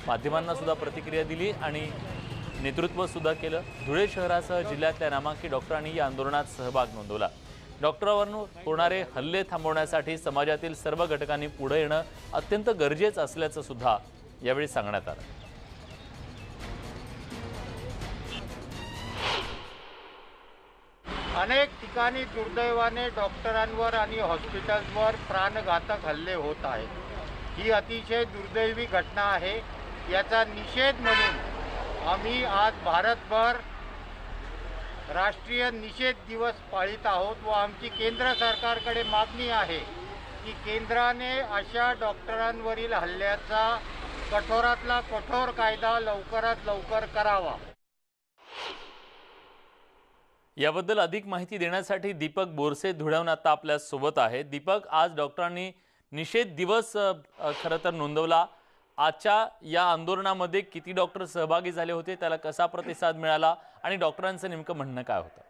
माध्यमांना सुद्धा प्रतिक्रिया दिली आणि नेतृत्व सुद्धा केलं. धुळे शहरासह जिल्ह्यातल्या नामांकित डॉक्टरांनी या आंदोलनात सहभाग नोंदवला. डॉक्टरांवर होणारे हल्ले थांबवण्यासाठी समाजातील सर्व घटकांनी पुढे येणं अत्यंत गरजेचं असल्याचं सुद्धा यावेळी सांगण्यात आलं. अनेक ठिकाणी दुर्दैवाने डॉक्टरांवर आणि हॉस्पिटल्सवर प्राणघातक हल्ले होत आहेत. ही अतिशय दुर्दैवी घटना आहे. याचा निषेध म्हणून आम्ही आज भारतभर राष्ट्रीय निषेध दिवस पाळीत आहोत व आमची केंद्र सरकारकडे मागणी आहे की केंद्राने अशा डॉक्टरांवरील हल्ल्याचा कठोरातला कठोर कायदा लवकरात लवकर करावा. याबद्दल अधिक माहिती देण्यासाठी दीपक बोरसे धुळ्याहून आता आपल्या सोबत आहेत. दीपक, आज डॉक्टरांनी निषेध दिवस खरं तर नोंदवला. आजच्या या आंदोलनामध्ये किती डॉक्टर सहभागी झाले होते, त्याला कसा प्रतिसाद मिळाला आणि डॉक्टरांचं नेमकं म्हणणं काय होतं?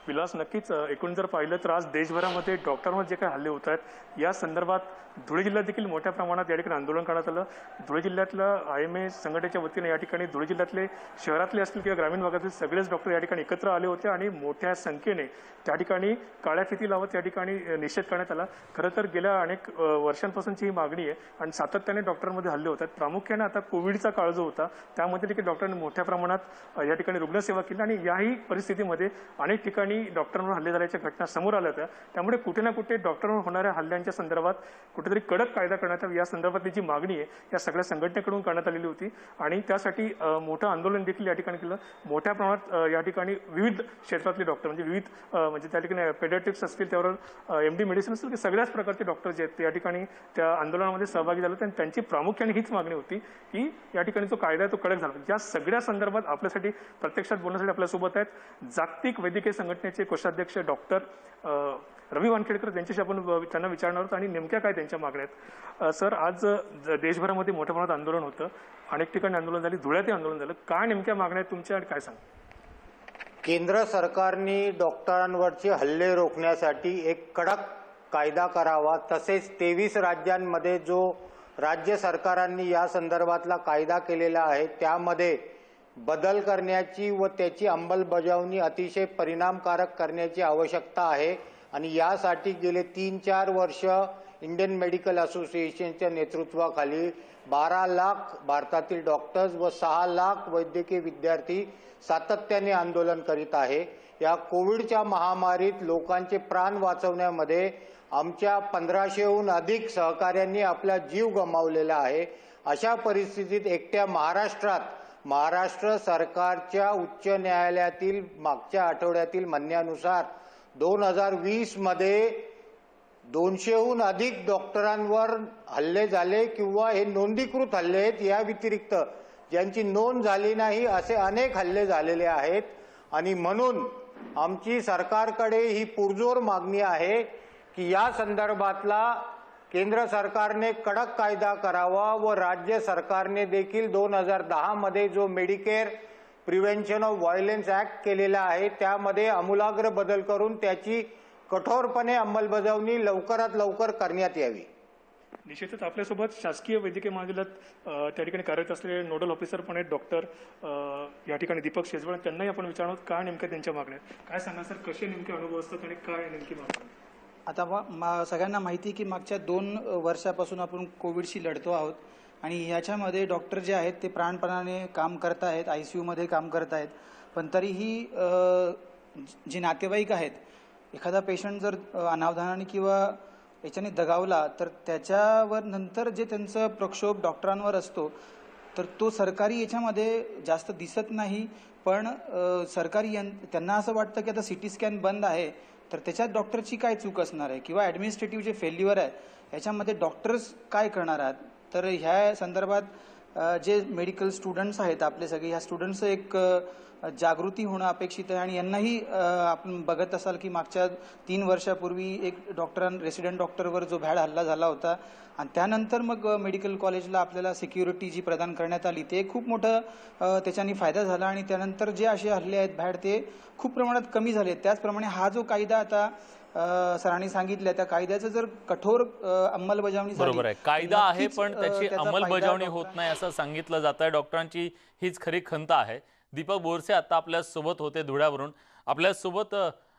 विलास, नक्कीच एकूण जर पाहिलं तर आज देशभरामध्ये डॉक्टरांवर जे काही हल्ले होत आहेत या संदर्भात धुळे जिल्ह्यात देखील मोठ्या प्रमाणात या ठिकाणी आंदोलन करण्यात आलं. धुळे जिल्ह्यातलं IMA संघटनेच्या वतीने या ठिकाणी धुळे जिल्ह्यातले शहरातले असतील किंवा ग्रामीण भागातील सगळेच डॉक्टर या ठिकाणी एकत्र आले होते आणि मोठ्या संख्येने त्या ठिकाणी काळ्या फिती लावत या ठिकाणी निषेध करण्यात आला. खरं तर गेल्या अनेक वर्षांपासूनची ही मागणी आहे आणि सातत्याने डॉक्टरांमध्ये हल्ले होत आहेत. प्रामुख्याने आता कोविडचा काळ जो होता त्यामध्ये देखील डॉक्टरांनी मोठ्या प्रमाणात या ठिकाणी रुग्णसेवा केली आणि याही परिस्थितीमध्ये अनेक ठिकाणी डॉक्टरांवर हल्ले झाल्याच्या घटना समोर आल्या होत्या. त्यामुळे कुठे ना कुठे डॉक्टरांवर होणाऱ्या हल्ल्यांच्या संदर्भात कुठेतरी कडक कायदा करण्यात यावा या संदर्भातली जी मागणी आहे या सगळ्या संघटनेकडून करण्यात आलेली होती आणि त्यासाठी मोठं आंदोलन देखील या ठिकाणी केलं. मोठ्या प्रमाणात या ठिकाणी विविध क्षेत्रातले डॉक्टर म्हणजे विविध म्हणजे त्या ठिकाणी पेडियाट्रिक्स असतील, त्यावर MD मेडिसिन असतील की सगळ्याच प्रकारचे डॉक्टर जे आहेत ते या ठिकाणी त्या आंदोलनामध्ये सहभागी झाले आणि त्यांची प्रामुख्याने हीच मागणी होती की या ठिकाणी जो कायदा आहे तो कडक झाला. या सगळ्या संदर्भात आपल्यासाठी प्रत्यक्षात बोलण्यासाठी आपल्यासोबत आहेत जागतिक वैद्यकीय संघटनेचे कोषाध्यक्ष डॉक्टर रवी वानखेडकर. त्यांच्याशी आपण त्यांना विचारणार आहोत आणि नेमक्या काय त्यांच्या मागण्या आहेत. सर, आज देशभरामध्ये मोठ्या प्रमाणात आंदोलन होतं, अनेक ठिकाणी आंदोलन झाली, धुळ्यातही आंदोलन झालं. काय नेमक्या मागण्या आहेत तुमच्या आणि काय सांग? केंद्र सरकारने डॉक्टरांवरचे हल्ले रोखण्यासाठी एक कडक कायदा करावा. तसेच 23 राज्यांमध्ये जो राज्य सरकारांनी या संदर्भातला कायदा केलेला आहे त्यामध्ये बदल करण्याची व त्याची अंमलबजावणी अतिशय परिणामकारक करण्याची आवश्यकता आहे आणि यासाठी गेले 3-4 वर्ष इंडियन मेडिकल असोसिएशनच्या नेतृत्वाखाली 12 लाख भारतातील डॉक्टर्स व 6 लाख वैद्यकीय विद्यार्थी सातत्याने आंदोलन करीत आहे. या कोविडच्या महामारीत लोकांचे प्राण वाचवण्यामध्ये आमच्या 1500हून अधिक सहकाऱ्यांनी आपला जीव गमावलेला आहे. अशा परिस्थितीत एकट्या महाराष्ट्र सरकारच्या उच्च न्यायालयातील मागच्या आठवड्यातील म्हणण्यानुसार 2020 मध्ये 200हून अधिक डॉक्टरांवर हल्ले झाले किंवा हे नोंदीकृत हल्ले आहेत. या व्यतिरिक्त ज्यांची नोंद झाली नाही असे अनेक हल्ले झालेले आहेत आणि म्हणून आमची सरकारकडे ही पुरजोर मागणी आहे की या संदर्भातला केंद्र सरकारने कडक कायदा करावा व राज्य सरकारने देखील 2010 मध्ये जो Medicare prevention of violence act केलेला आहे त्यामध्ये आमूलाग्र बदल करून त्याची कठोरपणे अंमलबजावणी लवकरात लवकर करण्यात यावी. निश्चितच आपल्यासोबत शासकीय वैद्यकीय महाविद्यालयात त्या ठिकाणी कार्यरत असलेले नोडल ऑफिसर पण आहेत डॉक्टर या ठिकाणी दीपक शेजवळ, त्यांनाही आपण विचारणार काय नेमक्या त्यांच्या मागण्या काय सांगा सर, कसे नेमके अनुभव असतात आणि काय नेमकी मागणी? आता सगळ्यांना माहिती की मागच्या 2 वर्षापासून आपण कोविडशी लढतो आहोत आणि ह्याच्यामध्ये डॉक्टर जे आहेत ते प्राणपणाने काम करत आहेत, ICUमध्ये काम करत आहेत. पण तरीही जे नातेवाईक आहेत, एखादा पेशंट जर अनावधानाने किंवा याच्याने दगावला तर त्याच्यावर नंतर जे त्यांचं प्रक्षोभ डॉक्टरांवर असतो तर तो सरकारी याच्यामध्ये जास्त दिसत नाही. पण सरकारी त्यांना असं वाटतं की आता CT स्कॅन बंद आहे तर त्याच्यात डॉक्टरची काय चूक असणार आहे किंवा ॲडमिनिस्ट्रेटिव्ह जे फेल्युअर आहे याच्यामध्ये डॉक्टर्स काय करणार आहेत. तर ह्या संदर्भात जे मेडिकल स्टुडंट्स आहेत आपले सगळे, ह्या स्टुडंट्सचं एक जागृती होणं अपेक्षित आहे. आणि यांनाही आपण बघत असाल की मागच्या 3 वर्षापूर्वी एक रेसिडेंट डॉक्टरवर जो भ्याड हल्ला झाला होता आणि त्यानंतर मग मेडिकल कॉलेजला आपल्याला सिक्युरिटी जी प्रदान करण्यात आली ते खूप मोठं त्याच्याने फायदा झाला आणि त्यानंतर जे असे हल्ले आहेत भ्याड ते खूप प्रमाणात कमी झाले. त्याचप्रमाणे हा जो कायदा आता सरांनी सांगितलं त्या कायद्याचं जर कठोर अंमलबजावणी झाली, बरोबर आहे, कायदा आहे पण त्याची अंमलबजावणी होत नाही असं सांगितलं जात आहे. डॉक्टरांची हीच खरी खंत आहे. दीपक बोरसे आता आपल्या सोबत होते धुळ्यावरून. आपल्या सोबत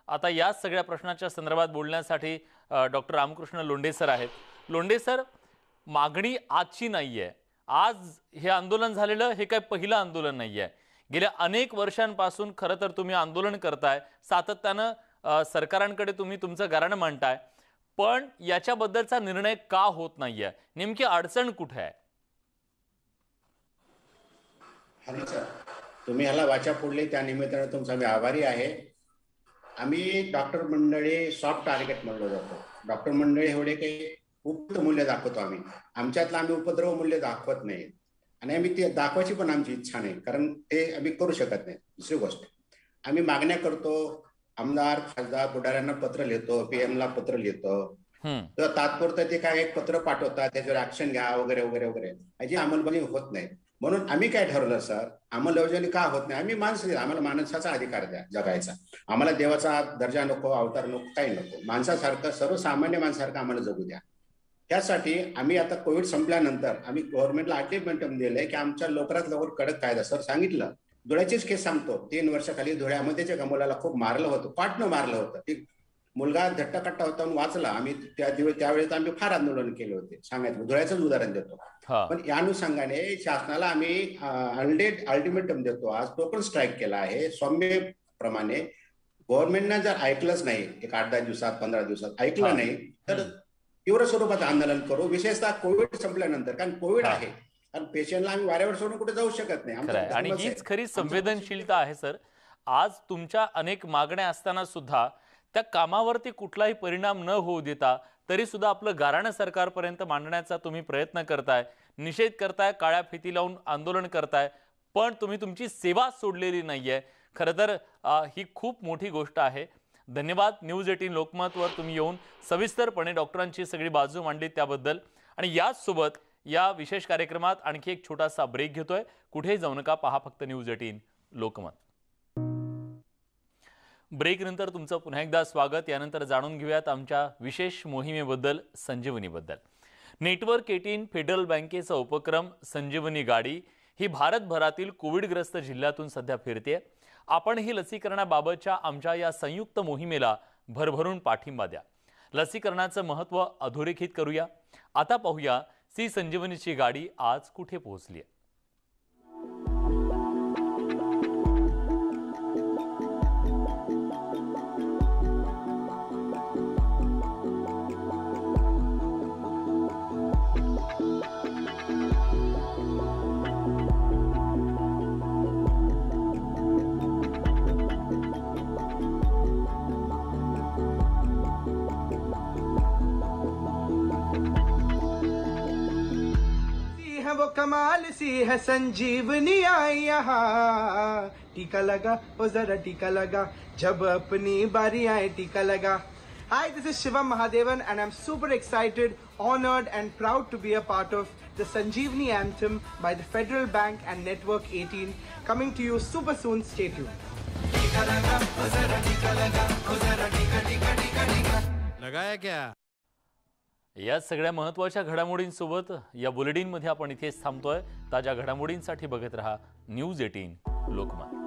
आता या सगळ्या प्रश्नाच्या संदर्भात बोलण्यासाठी डॉक्टर रामकृष्ण लोंढे सर आहेत. लोंढे सर, मागणी आजची नाहीये, आज हे आंदोलन झालेलं हे काय पहिलं आंदोलन नाहीये. गेल्या अनेक वर्षांपासून खरं तर तुम्ही आंदोलन करताय, सातत्यानं सरकारांकडे तुम्ही तुमचं गाऱ्हाण मांडताय, पण याच्याबद्दलचा निर्णय का होत नाहीये? नेमकी अडचण कुठे आहे? तुम्ही ह्याला वाचा फोडली त्या निमित्तानं तुमचा मी आभारी आहे. आम्ही डॉक्टर मंडळी सॉफ्ट टार्गेट म्हणलो जातो. डॉक्टर मंडळी एवढे काही उपयुक्त मूल्य दाखवतो आमच्यातलं आम्ही उपद्रव मूल्य दाखवत नाही आणि आम्ही ते दाखवायची पण आमची इच्छा नाही, कारण ते आम्ही करू शकत नाही. दुसरी गोष्ट, आम्ही मागण्या करतो, आमदार खासदार पुढाऱ्यांना पत्र लिहितो, PM ला पत्र लिहितो, तर तात्पुरतं ते काय एक पत्र पाठवतात, त्याच्यावर ऍक्शन घ्या वगैरे वगैरे वगैरे, याची अंमलबजावणी होत नाही. म्हणून आम्ही काय ठरवलं सर, अंमलबजावणी का होत नाही? आम्ही माणसं, आम्हाला माणसाचा अधिकार द्या जगायचा, आम्हाला देवाचा दर्जा नको, अवतार नको, काही नको, माणसासारखं सर्वसामान्य माणसासारखं आम्हाला जगू द्या. त्यासाठी आम्ही आता कोविड संपल्यानंतर आम्ही गव्हर्नमेंटला अल्टिमेटम दिलंय की आमच्या लवकरात लवकर कडक कायदा. सर सांगितलं, धुळ्याचीच केस सांगतो, 3 वर्षाखाली धुळ्यामध्ये एका मुलाला खूप मारलं होतं, पाटणं मारलं होतं, ते मुलगा धट्टाकट्टा होता म्हणून वाचला. आम्ही त्यावेळेस आम्ही फार आंदोलन केले होते, सांगायचं धुळ्याचंच उदाहरण देतो. पण या अनुषंगाने शासनाला आम्ही अल्टिमेटम देतो, आज तो पण स्ट्राईक केला आहे सौम्यप्रमाणे. गव्हर्नमेंटनं जर ऐकलंच नाही, एक 8-10 दिवसात 15 दिवसात ऐकलं नाही तर तीव्र स्वरूपाचं आंदोलन करू, विशेषतः कोविड संपल्यानंतर. कारण कोविड आहे, कारण पेशंटला आम्ही वाऱ्यावर सोडून कुठे जाऊ शकत नाही. आणि हीच खरी संवेदनशीलता आहे सर. आज तुमच्या अनेक मागण्या असताना सुद्धा त्या कामावरती कुठलाही परिणाम न होऊ देता तरी सुद्धा आपलं गाऱ्हाण सरकारपर्यंत मांडण्याचा तुम्ही प्रयत्न करताय, निषेध करताय, काळ्या फिती लावून आंदोलन करताय, पण तुम्ही तुमची सेवा सोडलेली नाहीये. खरं तर ही खूप मोठी गोष्ट आहे. धन्यवाद. न्यूज 18 लोकमतवर तुम्ही येऊन सविस्तरपणे डॉक्टरांची सगळी बाजू मांडली त्याबद्दल. आणि याचसोबत या विशेष कार्यक्रमात आणखी एक छोटासा ब्रेक घेतोय. कुठेही जाऊ नका, पहा फक्त न्यूज 18 लोकमत. ब्रेक नंतर तुमचं पुन्हा एकदा स्वागत. यानंतर जाणून घेऊयात आमच्या विशेष मोहिमेबद्दल, संजीवनीबद्दल. नेटवर्क 18 फेडरल बँकेचा उपक्रम संजीवनी गाडी ही भारतभरातील कोविडग्रस्त जिल्ह्यातून सध्या फिरते. आपण ही लसीकरणाबाबतच्या आमच्या या संयुक्त मोहिमेला भरभरून पाठिंबा द्या. लसीकरणाचं महत्त्व अधोरेखित करूया. आता पाहूया सी संजीवनीची गाडी आज कुठे पोहोचली आहे. है वो कमाल सी है संजीवनी आई यहाँ, टीका लगा ओ जरा टीका लगा, जब अपनी बारी आए टीका लगा. Hi, this is Shivam Mahadevan and I'm super excited, honored and proud to be a part of the Sanjeevani Anthem by the Federal Bank and Network 18, coming to you super soon. Stay tuned. लगाया क्या? या सगळ्या महत्त्वाच्या घडामोडींसोबत या बुलेटिनमध्ये आपण इथेच थांबतोय. ताज्या घडामोडींसाठी बघत रहा न्यूज 18 लोकमत.